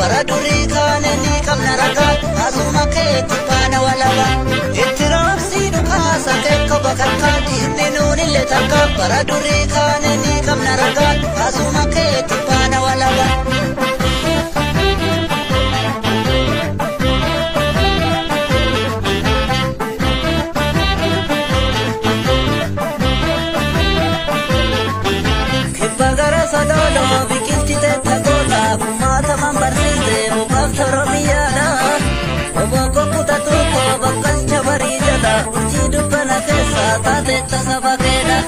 baraduri kane ni kamna raga asuma ke tupana walaba ittirabsi dukasa ke kabaka dinuni le taka baraduri kane ni kamna raga asuma ke tupana walaba Sadolo bikilti teta gola mata mambarsiste mukaf toromiyala oboko kutatu ko bakal chabari jala uji dukana kesa tate tasabakeda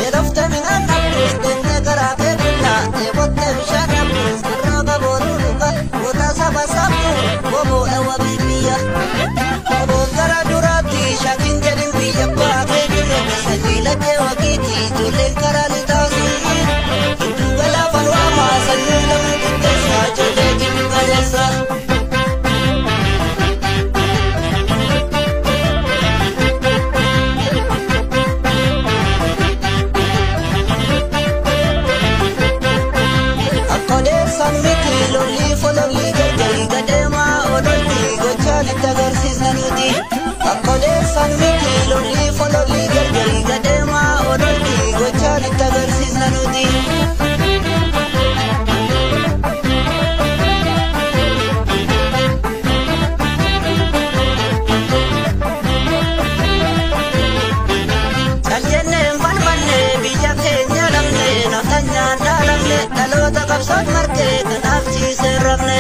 Edofte mingan napus denne garate billa ebotte bishana plus raga boruka Sabasabu, bobo ewa bibiya Bobo gara durati, shakin jedin biya baake dure Sajila kewa kiti, julen karali tasi Itu gala falwama, sanyula mkutesa Jole kitu kalesa Akode samiti, loli fololi Tagarsis nanuti akode sanmiti loli fololi gargari gadema odoli gochali tagarsis nanuti Kaljenne falmanne bija kenya lamne natanya dalamne dalota kapsat marke kanafchi serramne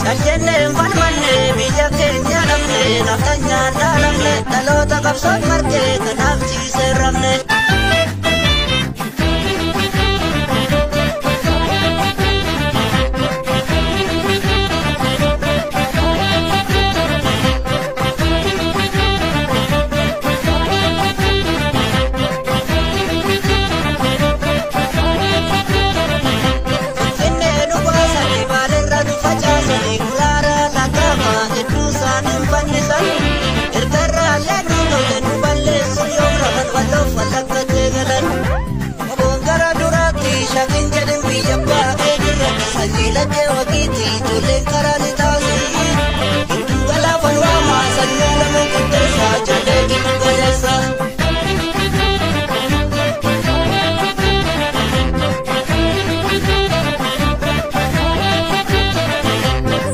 Kaljenne falmanne bija kenya lamne natanya dalamne dalota kapsat marke kanafchi serramne Shakin jedin biya baake dure Sajila kewa kiti julen karali tasi Itu gala falwama sanyula mkutesa Jole kitu kalesa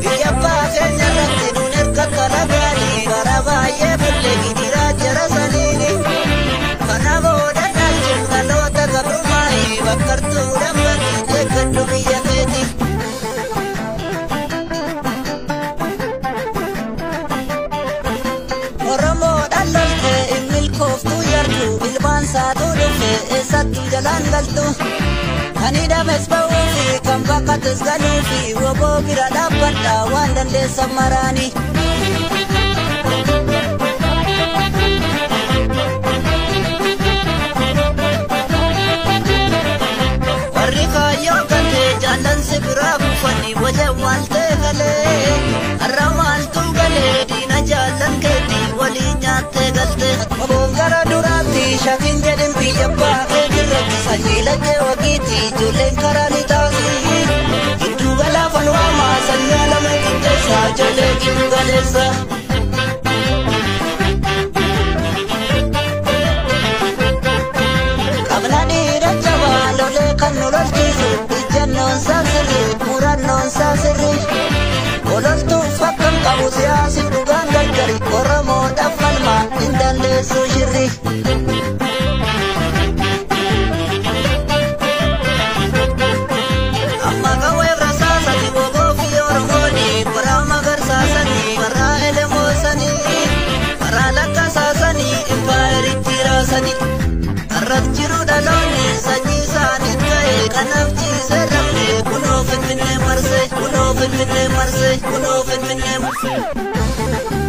Biya baake nyarati nuner kakala gani Barabaye bulle gidira jara sanini Kanabo danajim kalota kabrumai Bakartu dambaki tekandu biya keti Oromo dalalte imil koftu yartu Ilban saatu dhufe esattu jalan galtu Kanida mesbawufi kan bakatis galufi Wobo bira dhabbadha waan dandeessa marani Jalan sebira bufani wajah walte gale Arramal tu gale dina jalan keti wali nyate galte Mabongara durati shakin jedin biya baake dure Sajila kewa kiti julen karali tasi Itu gala falwama sanyala mkutesa jole kitu galesa Kabla dira jaba lole kanulal kisu non sasiri, muran non sasiri Ololtu fakkan qabu siyaasi dhugaan gargari Oromoodhaaf falma hin dandeessu shirri Amma qawweef rasaasati boboo fi Oromooni Baraa magarsaasanii, baraa elemoosanii Baraa lakkasaasanii, impaayeritti raasanii Arras jiru dhaloonni sanyii isaanii ta'e kanaaf ciise dhabne kunoo finfinnee marse kunoo finfinnee marse kunoo finfinnee marse